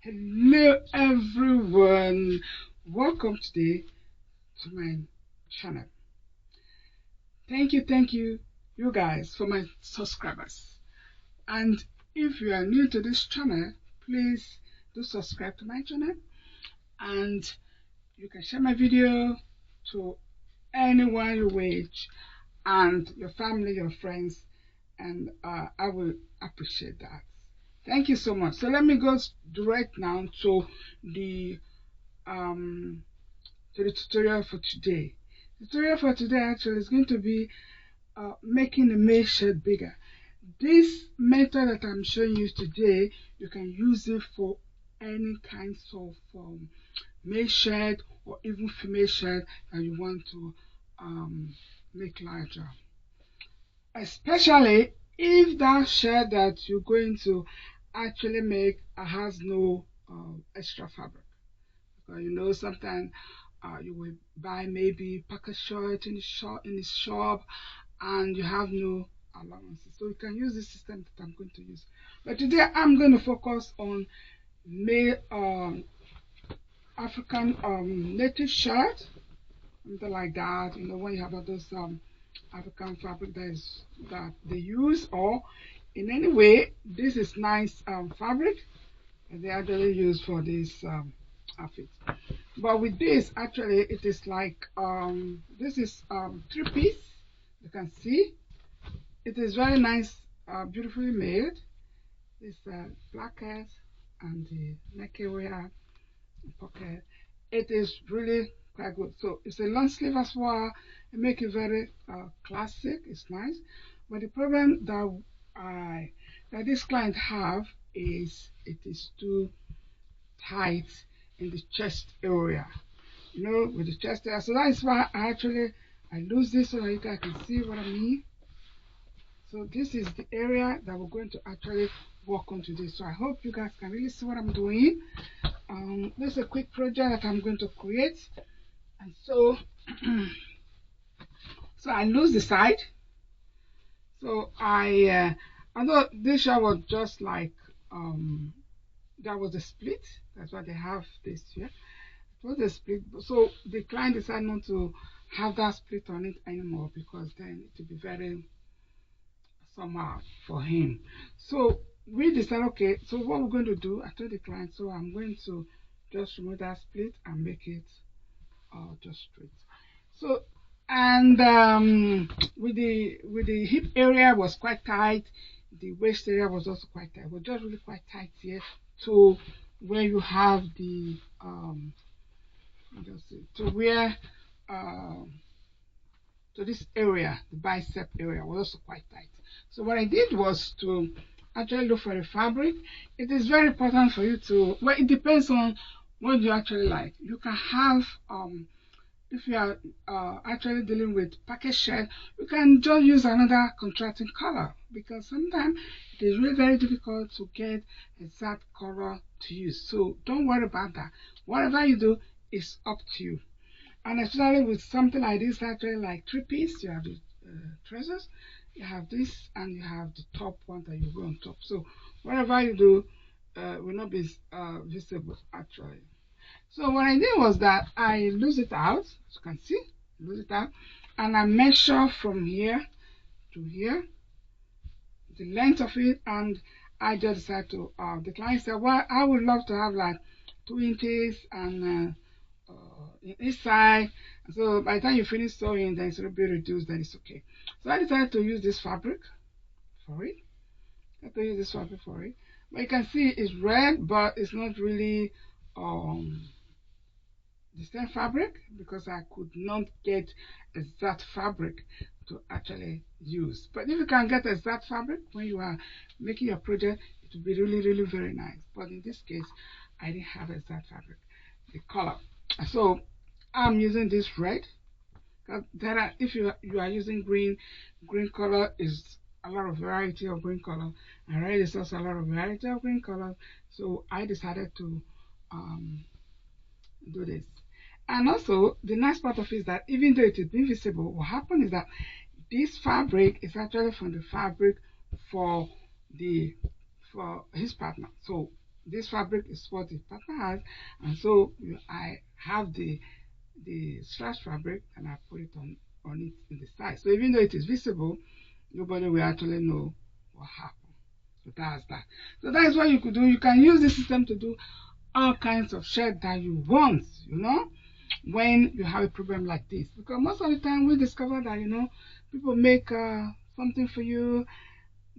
Hello everyone, welcome today to my channel. Thank you you guys for my subscribers. And if you are new to this channel, please do subscribe to my channel, and you can share my video to anyone you wish, and your family, your friends, and I will appreciate that. Thank you so much. So let me go direct now the um the tutorial for today. The tutorial for today actually is going to be making the maze shed bigger. This method that I'm showing you today, you can use it for any kinds of male shed or even female shed that you want to make larger. Especially if that shed that you're going to actually make has no extra fabric. Because sometimes you will buy maybe package shirt in the shop, and you have no allowances. So you can use this system that I'm going to use. But today I'm going to focus on male African native shirt, something like that. When you have all those African fabric that they use, or in any way, this is nice fabric that they actually use for this outfit. But with this, actually, it is like this is three-piece. You can see it is very nice, beautifully made. This placket and the neck area, pocket. It is really quite good. So it's a long sleeve as well. It makes it very classic. It's nice. But the problem that this client have is it is too tight in the chest area. With the chest area. So that's why I lose this so that you guys can see what I mean. So this is the area that we're going to actually work on today. So I hope you guys can really see what I'm doing. This is a quick project that I'm going to create, and so I lose the side. So I thought this shot was just like that was a split. That's why they have this here. It was a split, so the client decided not to have that split on it anymore, because then it would be very somehow for him. So we decided, okay, so what we're going to do, I told the client, so I'm going to just remove that split and make it just straight. So, and with the hip area was quite tight, the waist area was also quite tight. It was just really quite tight here to where you have the to where to this area, the bicep area was also quite tight. So what I did was to actually look for the fabric. It is very important for you to, well, it depends on what you actually like. You can have if you are actually dealing with package shirt, you can just use another contrasting color, because sometimes it is really very difficult to get exact color to use. So don't worry about that. Whatever you do is up to you. And especially with something like this, actually like three-piece, you have the trousers, you have this, and you have the top one that you wear on top. So whatever you do will not be visible actually. So what I did was that I lose it out, as you can see, lose it out, and I measure from here to here, the length of it, and I just decided to, the client said, well, I would love to have like 2 inches and inside. So by the time you finish sewing, then it's a little bit reduced, then it's okay. So I decided to use this fabric for it. I have to use this fabric for it. But you can see it's red, but it's not really the same fabric, because I could not get exact fabric to actually use. But if you can get exact fabric when you are making your project, it will be really very nice. But in this case, I didn't have exact fabric, the color. So I'm using this red. There are, if you are using green color is a lot of variety of green color, and red is also a lot of variety of green color. So I decided to do this. And also, the nice part of it is that even though it is invisible, what happens is that this fabric is actually from the fabric for his partner. So this fabric is what the partner has, and so I have the stretch fabric and I put it on it in the side. So even though it is visible, nobody will actually know what happened. So that's that. So that is what you could do. You can use this system to do all kinds of shirt that you want, when you have a problem like this. Because most of the time we discover that, people make something for you,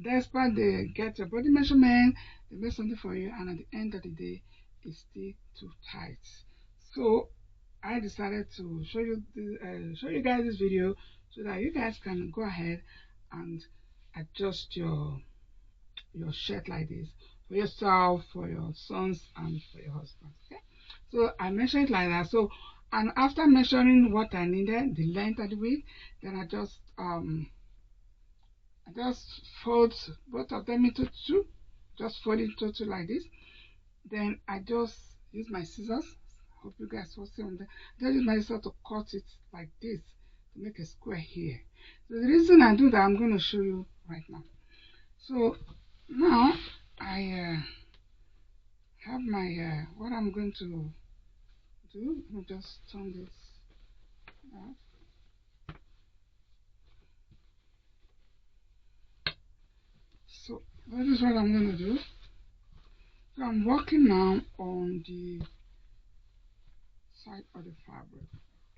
despite they get your body measurement, they make something for you, and at the end of the day, it's still too tight. So I decided to show you guys this video so that you guys can go ahead and adjust your shirt like this for yourself, for your sons, and for your husband. Okay, so I measured it like that. So, and after measuring what I needed, the length and the width, then I just fold both of them into two, just fold it into two like this. Then I just use my scissors. Hope you guys will see on there. Just use my scissors to cut it like this to make a square here. So the reason I do that, I'm going to show you right now. So now I have my what I'm going to do. Let me just turn this off. So that is what I'm going to do. So I'm working now on the side of the fabric.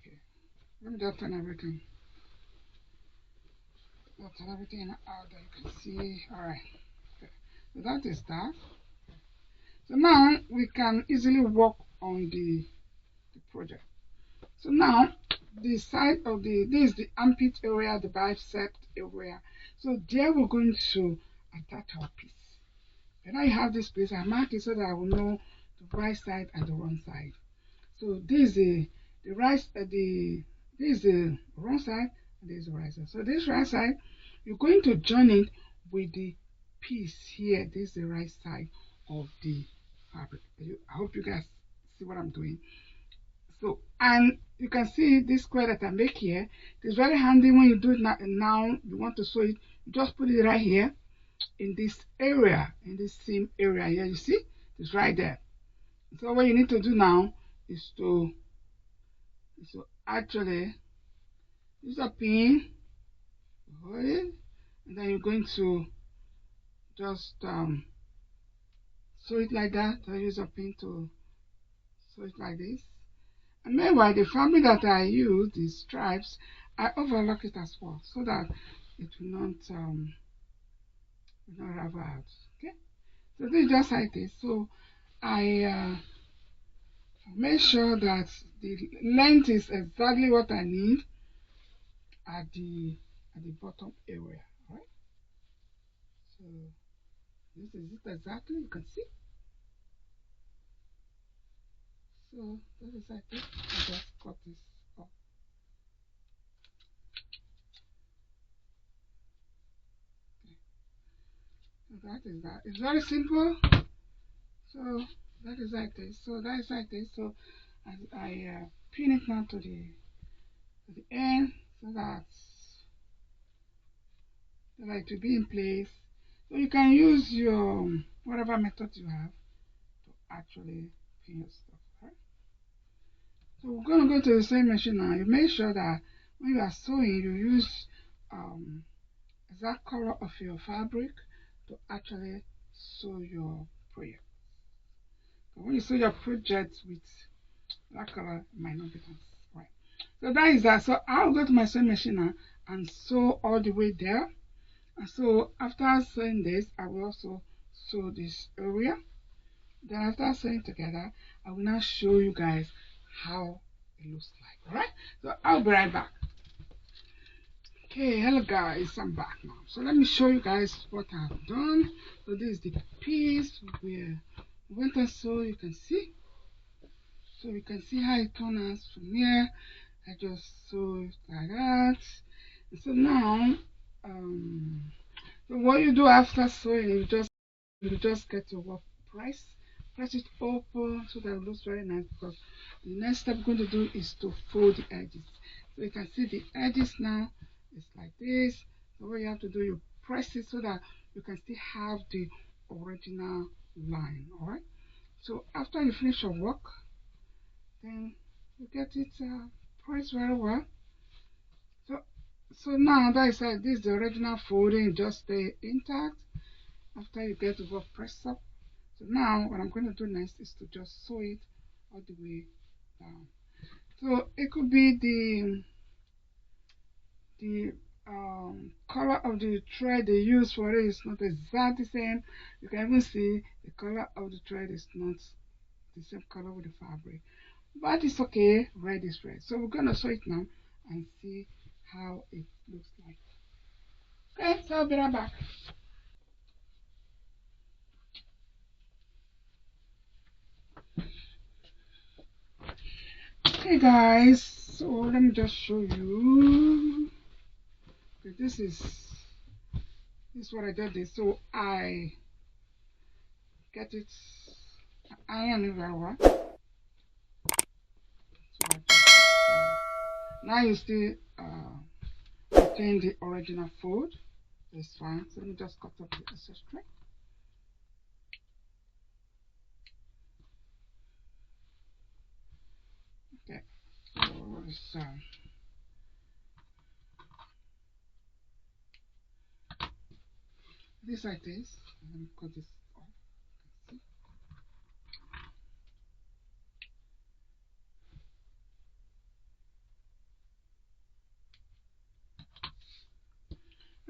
Okay, let me just turn everything. Turn everything out that you can see. All right. Okay. So that is that. So now we can easily work on the project. So now the side of this is the armpit area, the bicep area. So there we're going to attach our piece. And now you have this place, I mark it so that I will know the right side and the wrong side. So this is the right this is the wrong side and this is the right side. So this right side, you're going to join it with the piece here. This is the right side of the fabric. I hope you guys see what I'm doing. So, and you can see this square that I make here. It's very handy when you do it now you want to sew it. You just put it right here in this area, in this seam area here. You see, it's right there. So what you need to do now is to actually use a pin, hold it, and then you're going to just sew it like that. So use a pin to sew it like this. And meanwhile, the fabric that I use, the stripes, I overlock it as well so that it will not rub out. Okay, so this is just like this. So I make sure that the length is exactly what I need at the bottom area. All right. So this is it exactly. You can see. So this is like this. I just cut this off. Okay. So that is that. It's very simple. So that is like this. So that is like this. So I pin it now to the end so that it will be in place. So you can use your whatever method you have to actually pin your stuff. Right? So we're going to go to the sewing machine now. You make sure that when you are sewing, you use exact color of your fabric to actually sew your project. So when you sew your project with that color, it might not be done. Right. So that is that. So I'll go to my sewing machine now and sew all the way there. And so after sewing this, I will also sew this area. Then after sewing together, I will now show you guys how it looks like. Alright? So I'll be right back. Okay, hello guys, I'm back now. So let me show you guys what I've done. So this is the piece where we went and sew, you can see. So you can see how it turns out from here. I just sew it like that. And so now, so what you do after sewing, you just get your work press it open so that it looks very nice, because the next step we're going to do is to fold the edges. So you can see the edges now, it's like this. So what you have to do, you press it so that you can still have the original line. All right. So after you finish your work, then you get it pressed very well. So now that is this is the original folding, just stay intact after you get the work pressed up. So now what I'm going to do next is to just sew it all the way down. So it could be the color of the thread they use for it is not exactly the same. You can even see the color of the thread is not the same color with the fabric, but it's okay. Red is red, so we're gonna sew it now and see how it looks like. Okay, so I'll be right back. Hey guys, so let me just show you. Okay, this is what I did. So I get it, iron it very well. So now you still retain the original fold. That's fine. So let me just cut up the excess thread. Okay, so this like this. Let me cut this off.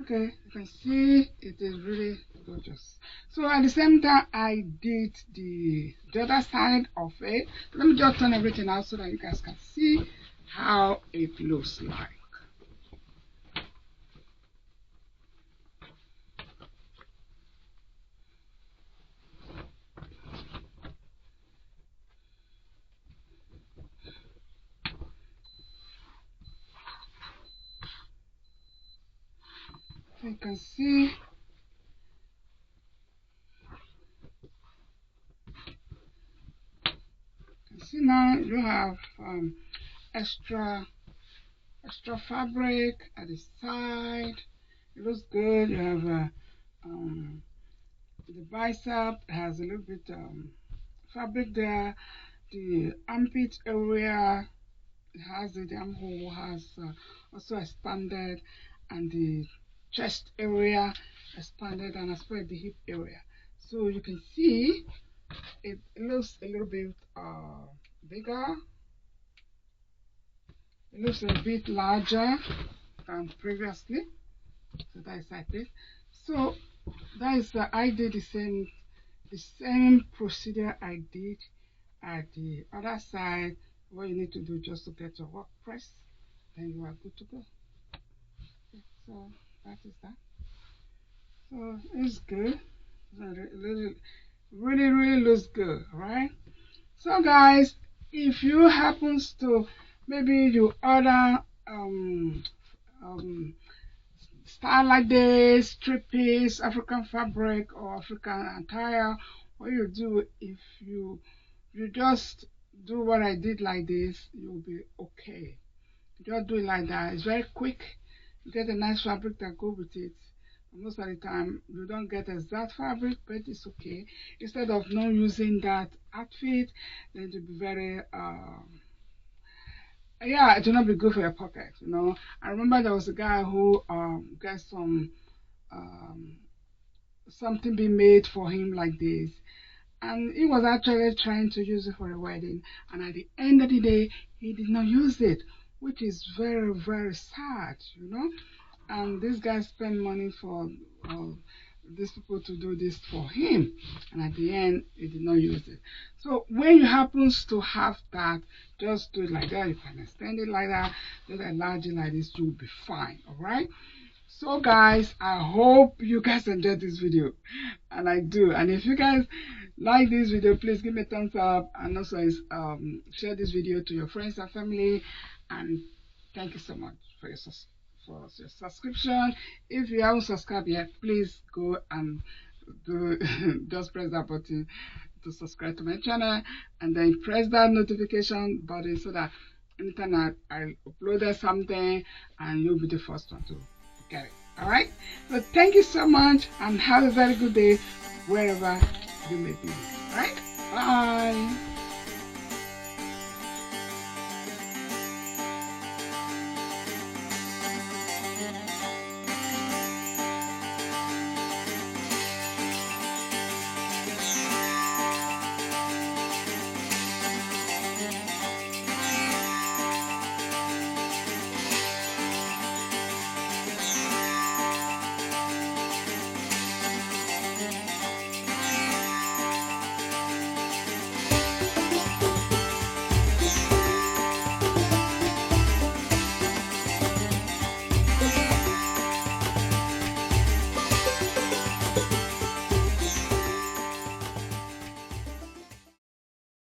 Okay, you can see it is really gorgeous. So at the same time I did the other side of it. Let me just turn everything out so that you guys can see how it looks like. So you can see now you have extra fabric at the side. It looks good. You have the bicep has a little bit fabric there. The armpit area has the armhole has also expanded, and the chest area expanded, and as well as the hip area. So you can see it looks a little bit bigger. It looks a bit larger than previously. So that is like this. So that is I did the same procedure I did at the other side. What you need to do just to get your work press, then you are good to go. Okay, so that is that. So it's good. Really, really looks good, right? So guys, if you happens to maybe you order style like this, three-piece African fabric or African attire, what you do, if you just do what I did like this, you'll be okay. Just do it like that. It's very quick. You get a nice fabric that go with it. Most of the time you don't get exact fabric, but it's okay. Instead of not using that outfit, then it will be very yeah, it will not be good for your pocket, you know. I remember there was a guy who got something being made for him like this, and he was actually trying to use it for a wedding, and at the end of the day he did not use it, which is very sad, you know. And this guy spent money for these people to do this for him, and at the end he did not use it. So when you happens to have that, just do it like that. You can extend it like that, just enlarge it like this, you'll be fine. All right. So guys, I hope you guys enjoyed this video, and I do. And if you guys like this video, please give me a thumbs up, and also share this video to your friends and family. And thank you so much for your subscription. If you haven't subscribed yet, please go and do just press that button to subscribe to my channel, and then press that notification button so that anytime I uploaded something, and you'll be the first one to get it. All right. So thank you so much, and have a very good day wherever do maybe. Right? Bye.